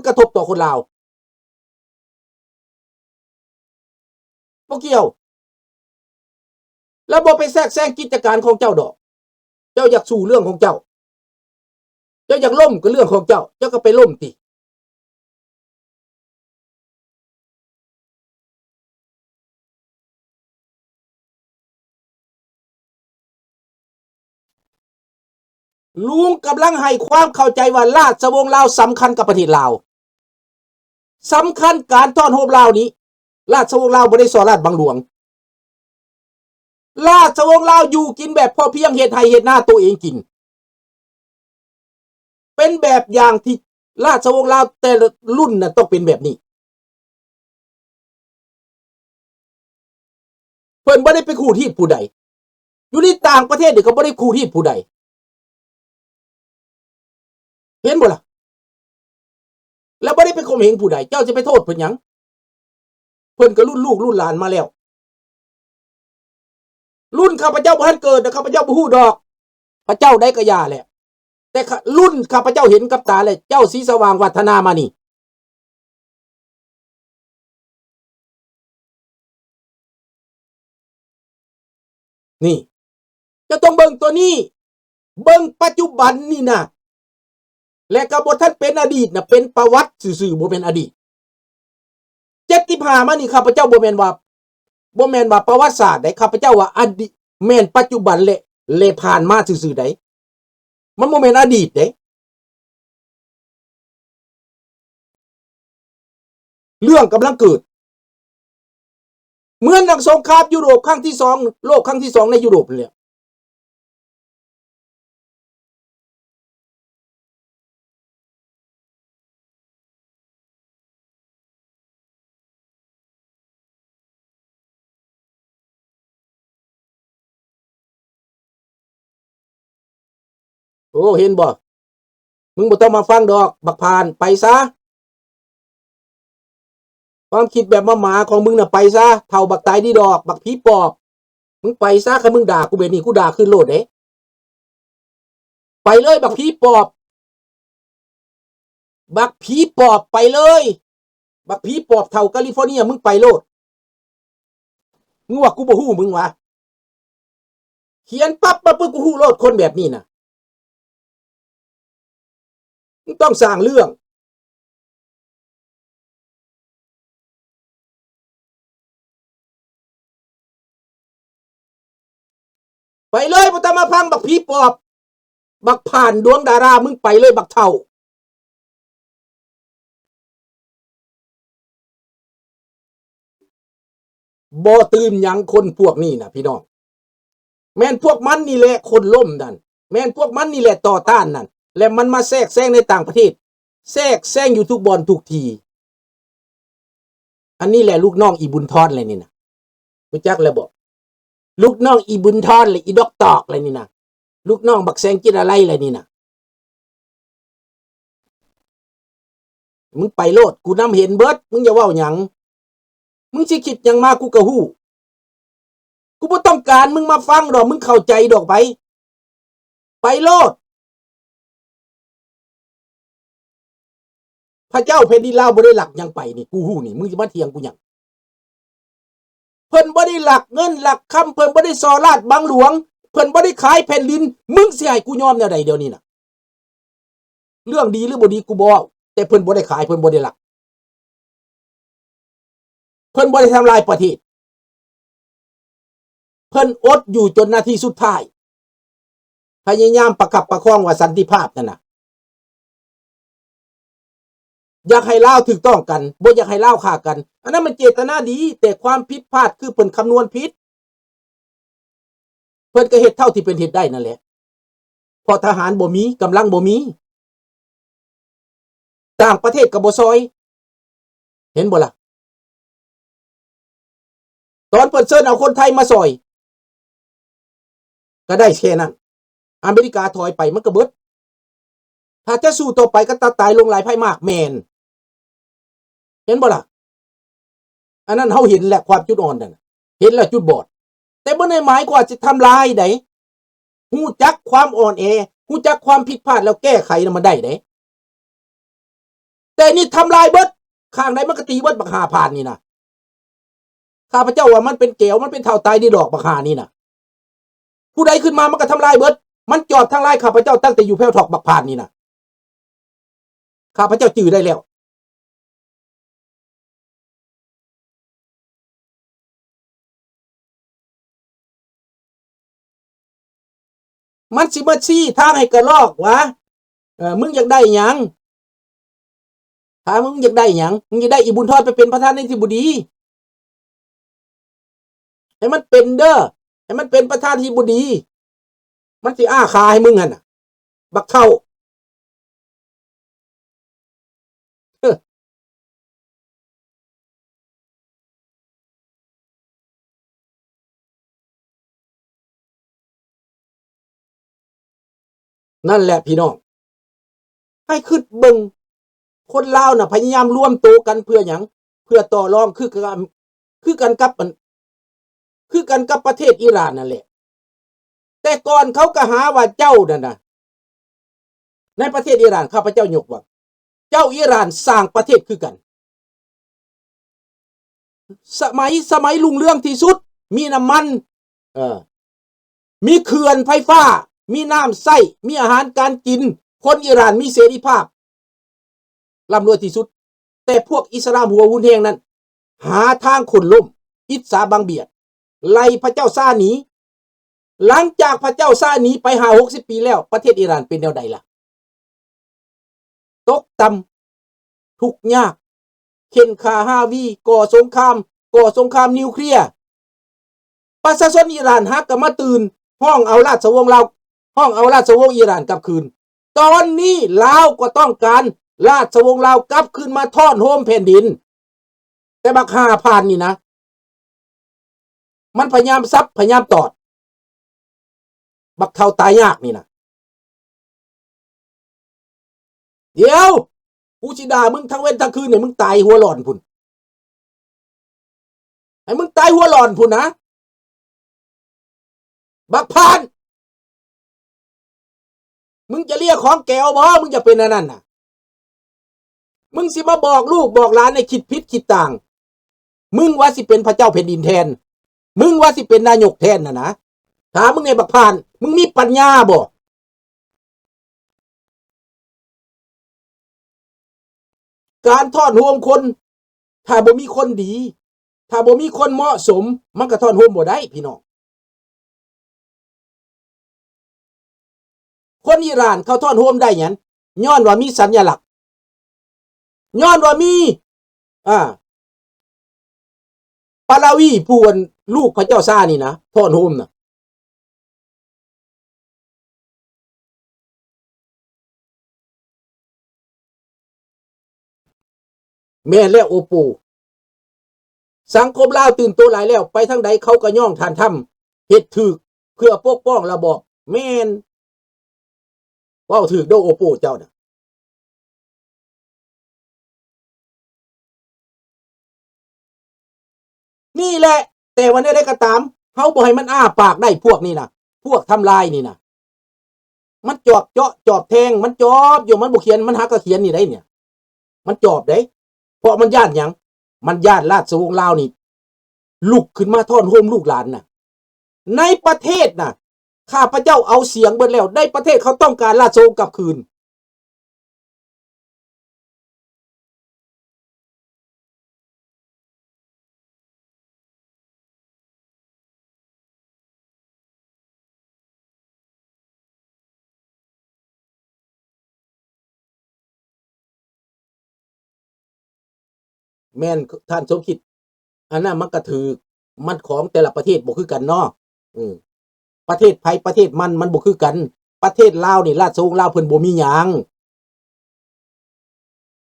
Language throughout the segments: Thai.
กระทบต่อคนลาวบ่เกี่ยวแล้วบ่ไปแทรกแซงกิจการของเจ้าดอกเจ้าอยากสู่เรื่องของเจ้าอยากล่มก็เรื่องของเจ้าก็ไปล่มติลุงกำลังให้ความเข้าใจว่าราชวงศ์ลาวสำคัญกับประเทศลาวสำคัญการต้อนรับลาวนี้ราชวงศ์ลาวบ่ได้สอราชบังหลวงราชวงศ์ลาวอยู่กินแบบพอเพียงเฮ็ดไร่เฮ็ดนาตัวเองกินเป็นแบบอย่างที่ราชวงศ์ลาวแต่ละรุ่นน่ะต้องเป็นแบบนี้เพิ่นบ่ได้ไปขู่ที่ผู้ใดอยู่ในต่างประเทศนี่ก็บ่ได้ขู่ที่ผู้ใดเห็นบ่ล่ะแล้วบ่ได้ไปข่มเหงผู้ใดเจ้าจะไปโทษเพิ่นหยังเพิ่นก็รุ่นลูกรุ่นหลานมาแล้วรุ่นข้าพเจ้าบ่ทันเกิดนะข้าพเจ้าบ่ฮู้ดอกพระเจ้าได้ก็ย่าแหละแต่รุ่นข้าพเจ้าเห็นกับตาเลยเจ้าศรีสว่างวัฒนามานี่จะต้องเบิ่งตัวนี้เบิ่งปัจจุบันนี่นะและก็บ่ทันเป็นอดีตนะเป็นประวัติซื่อๆบ่เป็นอดีต75มานี่ข้าพเจ้าบ่แม่นว่าประวัติศาสตร์ได้ข้าพเจ้าว่าอดีตแม่นปัจจุบันและผ่านมาซื่อๆได้มันบ่แม่นอดีตเด้เรื่องกำลังเกิดเหมือนนักสงครามยุโรปครั้งที่2โลกครั้งที่2ในยุโรปเลยโอ้เห็นบ่มึงบ่ต้องมาฟังดอกบักพานไปซะความคิดแบบหมาของมึงน่ะไปซะเท่าบักตายดีดอกบักผีปอบมึงไปซะคันมึงด่ากูแบบนี้กูด่าขึ้นโลดเด้ไปเลยบักผีปอบบักผีปอบไปเลยบักผีปอบเท่าแคลิฟอร์เนียมึงไปโลดมึงว่ากูบ่ฮู้มึงวะเขียนปั๊บมาปึ๊บกูฮู้โลดคนแบบนี้น่ะมึงต้องสร้างเรื่องไปเลยบ่ต้องมาพังบักผีปอบบักผ่านดวงดารามึงไปเลยบักเท่าบ่ตื่นหยังคนพวกนี้น่ะพี่น้องแม่นพวกมันนี่แหละคนล่มนั่นแม่นพวกมันนี่แหละต่อต้านนั่นและมันมาแทรกแซงในต่างประเทศแทรกแซงอยู่ทุกบอนทุกทีอันนี้แหละลูกน้องอีบุญทอดเลยนี่นะรู้จักแล้วบอกลูกน้องอีบุญทอดเลยอีดอกตอกเลยนี่นะลูกน้องบักแซงกินอะไรเลยนี่นะมึงไปโลดกูนำเห็นเบิดมึงอย่าเว้าหยังมึงสิคิดหยังมากูก็ฮู้กูบ่ต้องการมึงมาฟังดอกมึงเข้าใจดอกไปโลดพระเจ้าแผ่นดินลาวบ่ได้หลักยังไปนี่กูฮู้นี่มึงสิมาเถียงกูหยังเพิ่นบ่ได้หลักเงินหลักคำเพิ่นบ่ได้สอราชบังหลวงเพิ่นบ่ได้ขายแผ่นดินมึงสิให้กูยอมแนวใดเดี๋ยวนี้น่ะเรื่องดีหรือบ่ดีกูบ่แต่เพิ่นบ่ได้ขายเพิ่นบ่ได้หลักเพิ่นบ่ได้ทำลายประเทศเพิ่นอดอยู่จนนาทีสุดท้ายพยายามประคับประคองว่าสันติภาพนั่นน่ะอยากให้ลาวถูกต้องกันบ่อยากให้ลาวฆ่ากันอันนั้นมันเจตนาดีแต่ความผิดพลาดคือเพิ่นคำนวณผิดเพิ่นก็เฮ็ดเท่าที่เป็นเฮ็ดได้นั่นแหละพอทหารบ่มีกำลังบ่มีต่างประเทศก็บ่ซอยเห็นบ่ล่ะตอนเพิ่นเชิญเอาคนไทยมาซอยก็ได้แค่นั้นอเมริกาถอยไปมันก็เบิดถ้าจะสู้ต่อไปก็ตายลงหลายภัยมากแม่นเห็นบ่ล่ะอันนั้นเฮาเห็นแหละความจุดอ่อนนั่นเห็นแล้วจุดบอดแต่บ่ได้หมายความจะทำลายไดฮู้จักความอ่อนแอฮู้จักความผิดพลาดแล้วแก้ไขมันได้เด้ แต่นี่ทำลายเบิดข้างใดมันก็ตีเบิดบักหาผ่านนี่นะข้าพเจ้าว่ามันเป็นเกลวมันเป็นเท่าตายดีดอกบักหานี่นะผู้ใดขึ้นมามันก็ทำลายเบิดมันจอบทางลายข้าพเจ้าตั้งแต่อยู่แพ้วถอกบักผ่านนี่นะข้าพเจ้าจื้อได้แล้วมันสิมาชี้ทางให้กระลอกวะมึงอยากได้หยังถ้ามึงอยากได้หยังมึงอยากได้อีบุญทอดไปเป็นประธานาธิบดีให้มันเป็นเด้อให้มันเป็นประธานาธิบดีมันสิอ้าคาให้มึงหั่นน่ะบักเข้านั่นแหละพี่น้องให้คิดเบิ่งคนลาวน่ะพยายามร่วมตัวกันเพื่อหยังเพื่อต่อรองคือกันกับประเทศอิหร่านนั่นแหละแต่ก่อนเขาก็หาว่าเจ้านั่นน่ะในประเทศอิหร่านข้าพเจ้ายกว่าเจ้าอิหร่านสร้างประเทศคือกันสมัยรุ่งเรืองที่สุดมีน้ำมันมีเขื่อนไฟฟ้ามีน้ำใส้มีอาหารการกินคนอิหร่านมีเสรีภาพร่ำรวยที่สุดแต่พวกอิสลามหัววุนแหงนั้นหาทางคนล้มอิสาบังเบียดไล่พระเจ้าซาหนีหลังจากพระเจ้าซาหนีไป50-60 ปีแล้วประเทศอิหร่านเป็นแนวใดล่ะตกต่ำทุกข์ยากเข็นฆ่าฮาวีก่อสงครามนิวเคลียร์ประชาชนอิหร่านฮักก็มาตื่นห้องเอาราชวงศ์อิหร่านกลับคืนตอนนี้ลาวก็ต้องการราชวงศ์ลาวกลับคืนมาทอดโฮมแผ่นดินแต่บักหาผ่านนี่นะมันพยายามซับพยายามตอดบักเท่าตายยากนี่นะเดี๋ยวกูสิด่ามึงทั้งเว้นทั้งคืนเนี่ยมึงตายหัวหลอนพุ่นไอ้มึงตายหัวหลอนพุ่นนะบักผ่านมึงจะเรียกของแก้วบ่มึงจะเป็นอันนั้นน่ะมึงสิมาบอกลูกบอกหลานในคิดพิษคิดต่างมึงว่าสิเป็นพระเจ้าแผ่นดินแทนมึงว่าสิเป็นนายกแทนนะถามมึงไงบักผ่านมึงมีปัญญาบ่การทอดโฮมคนถ้าบ่มีคนดีถ้าบ่มีคนเหมาะสมมันก็ทอดโฮมบ่ได้พี่น้องคนอิหร่านเขาทอดโฮมได้หยังย้อนว่ามีสัญลักษณ์ย้อนว่ามีปาลาวีผู้วันลูกพระเจ้าซ่านี่นะทอดโฮมนะแม่และโอปูสังคมลาวตื่นตัวหลายแล้วไปทางใดเขาก็ย่องทานทำเฮ็ดถึกเพื่อปกป้องระบอบแม่นว้าวถึกโดโอปูเจ้าน่ะนี่แหละแต่วันนี้ได้ก็ตามเฮาบ่ให้มันอ้าปากได้พวกนี้นะพวกทำลายนี่นะมันจอบเจาะจอบแทงมันจอบอยู่มันบ่เขียนมันหาก็เขียนนี่ได้เนี่ยมันจอบได้เพราะมันย่านหยังมันย่านราชวงศ์ลาวนี่ลุกขึ้นมาทอดโฮมลูกหลานน่ะในประเทศน่ะข้าพเจ้าเอาเสียงเบิดแล้วในประเทศเขาต้องการราชวงศ์กลับคืนแม่นท่านสมคิดอันนั้นมันก็ถือมันของแต่ละประเทศบ่คือกันเนาะประเทศไผประเทศมันบ่คือกันประเทศลาวนี่ราชวงศ์ลาวเพิ่นบ่มีหยัง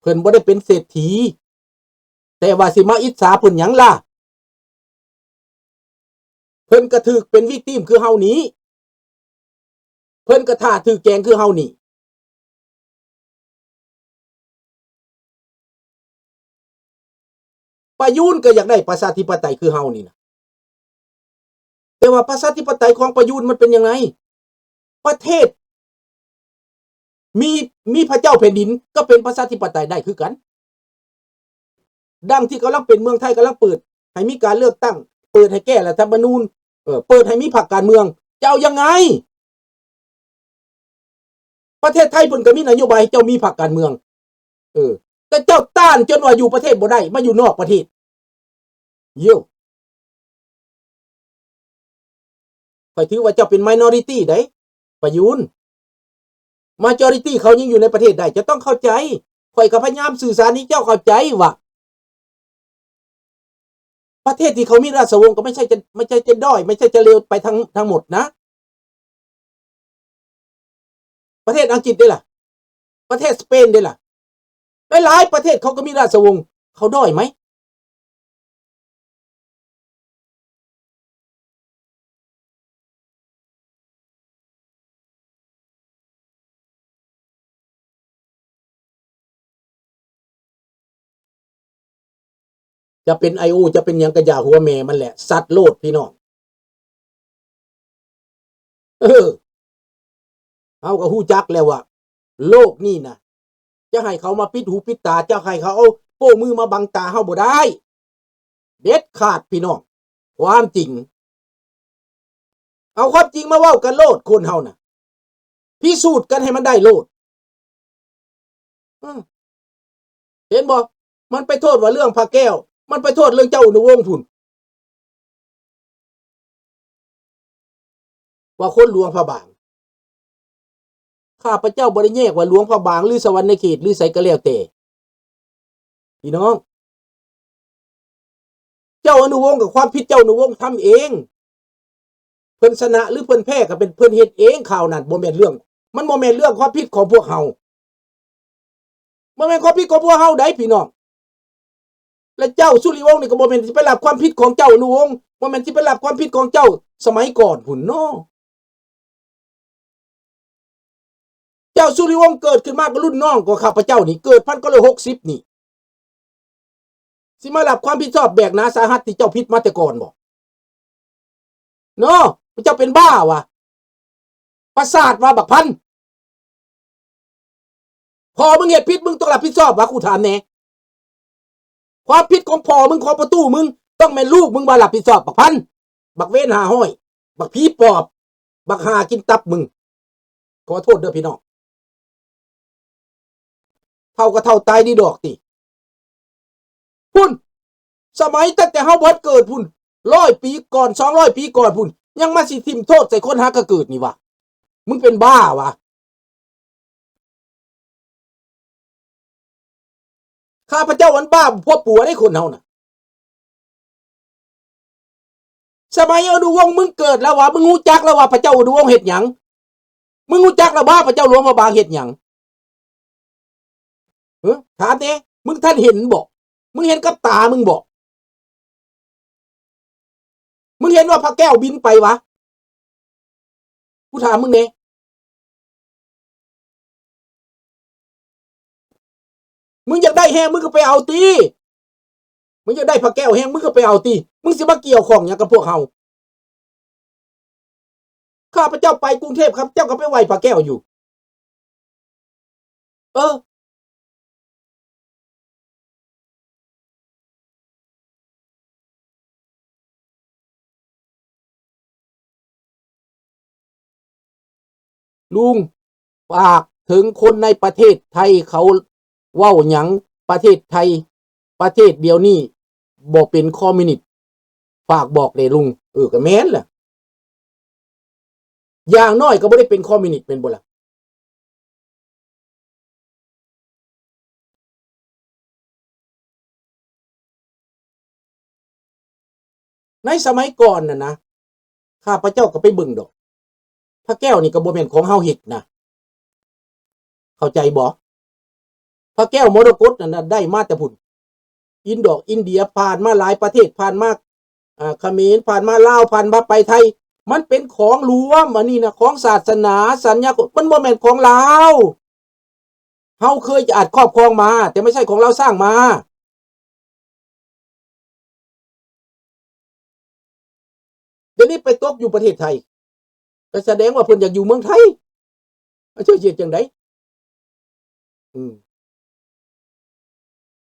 เพิ่นบ่ได้เป็นเศรษฐีแต่ว่าสิมาอิจฉาเพิ่นหยังล่ะเพิ่นก็ถูกเป็นวิกติมคือเฮานี้เพิ่นก็ท่าถูกแกงคือเฮานี่ประยุทธ์ก็อยากได้ประชาธิปไตยคือเฮานี่นะแต่ว่าประชาธิปไตยของประยุทธ์มันเป็นยังไงประเทศ มีพระเจ้าแผ่นดินก็เป็นประชาธิปไตยได้คือกันดังที่กำลังเป็นเมืองไทยกำลังเปิดให้มีการเลือกตั้งเปิดให้แก้รัฐธรรมนูญเปิดให้มีพรรคการเมืองจะเอายังไงประเทศไทยเพิ่นก็มีนโยบายให้เจ้ามีพรรคการเมืองแต่เจ้าต้านจนว่าอยู่ประเทศบ่ได้มาอยู่นอกประเทศเยี่ยวข้อยถือว่าเจ้าเป็น minority ได้ประยุน majority เขายังอยู่ในประเทศได้จะต้องเข้าใจข้อยก็พยายามสื่อสารให้เจ้าเข้าใจว่าประเทศที่เขามีราชวงศ์ก็ไม่ใช่จะด้อยไม่ใช่จะเลวไปทั้งหมดนะประเทศอังกฤษได้ล่ะประเทศสเปนได้ล่ะหลายประเทศเขาก็มีราชวงศ์เขาด้อยไหมจะเป็น IO จะเป็นหยังกระยาหัวแม่มันแหละสัตว์โลดพี่น้องเอาก็ฮู้จักแล้วว่าโลกนี่นะจะให้เขามาปิดหูปิดตาจะให้เขาเอาโป้มือมาบังตาเฮาบ่ได้เด็ดขาดพี่น้องความจริงเอาความจริงมาเว้ากันโลดคนเฮาน่ะพิสูจน์กันให้มันได้โลดเห็นบ่มันไปโทษว่าเรื่องพระแก้วมันไปโทษเรื่องเจ้าอุณวงศ์พุ่นว่าคนหลวงพระบางข้าพเจ้าบ่ได้แยกว่าหลวงพระบางหรือสวรรณเขตหรือไสก็แล้วแต่พี่น้องเจ้าอนุวงศ์กับความผิดเจ้าอนุวงศ์ทำเองเพิ่นชนะหรือเพิ่นแพ้ก็เป็นเพิ่นเฮ็ดเองข่าวนั้นบ่แม่นเรื่องมันบ่แม่นเรื่องความผิดของพวกเฮาบ่แม่นความผิดของพวกเฮาได้พี่น้องและเจ้าสุริวงศ์นี่ก็บ่แม่นสิไปรับความผิดของเจ้าอนุวงศ์บ่แม่นสิไปรับความผิดของเจ้าสมัยก่อนพุ่นเนาะเจ้าสุริวงศ์เกิดขึ้นมาก็รุ่นน้องกว่าข้าพเจ้านี่เกิด1960นี่สิมารับความผิดชอบแบกหนาสาหัสที่เจ้าผิดมาแต่ก่อนบ่เนาะเจ้าเป็นบ้าวะประสาทว่าบักพันพอมึงเฮ็ดผิดมึงต้องรับผิดชอบวะกูถามแน่ความผิดของพ่อมึงของประตูมึงต้องแม่นลูกมึงบ่รับผิดชอบบักพันบักเว้นหาห้อยบักผีปอบบักหากินตับมึงขอโทษเด้อพี่น้องเท่าก็เท่าตายดีดอกติพุ่นสมัยตั้งแต่เฮาบ่เกิดพุ่น100 ปีก่อน200 ปีก่อนพุ่นยังมาสิทิ่มโทษใส่คนหากะเกิดนี่วะมึงเป็นบ้าวะข้าพเจ้าวันบ้าพวกปัวได้คนเฮาน่ะสมัยอนุวงศ์มึงเกิดแล้ววะมึงรู้จักแล้วว่าพระเจ้าอนุวงศ์เฮ็ดหยังมึงรู้จักแล้วว่าพระเจ้าหลวงพระบางเฮ็ดหยังถามแน่มึงท่านเห็นบ่มึงเห็นกับตามึงบ่มึงเห็นว่าพระแก้วบินไปวะกูถามมึงแน่มึงอยากได้แฮงมึงก็ไปเอาตีมึงอยากได้พระแก้วแฮงมึงก็ไปเอาตีมึงสิมาเกี่ยวข้องหยังกับพวกเฮาข้าพเจ้าไปกรุงเทพครับเจ้าก็ไปไหว้พระแก้วอยู่ลุงฝากถึงคนในประเทศไทยเขาเว้าหยังประเทศไทยประเทศเดียวนี้บ่เป็นคอมมิวนิสต์ฝากบอกเลยลุงก็แม่นแหละอย่างน้อยก็บ่ได้เป็นคอมมิวนิสต์เป็นบ่ล่ะในสมัยก่อนน่ะนะข้าพเจ้าก็ไปเบิ่งดอกพระแก้วนี่ก็บ่แม่นของเฮาเฮ็ดนะเข้าใจบ่พระแก้วมรกตนั่นน่ะได้มาแต่พุ่นอินเดียผ่านมาหลายประเทศผ่านมาเขมรผ่านมาลาวผ่านมาไปไทยมันเป็นของรวมอันนี้นะของศาสนาสัญญามันบ่แม่นของลาวเฮาเคยจะอาจครอบครองมาแต่ไม่ใช่ของเราสร้างมาเดี๋ยวนี้ไปตกอยู่ประเทศไทยก็แสดงว่าเพิ่นอยากอยู่เมืองไทยเชื่อเสียจังได อืม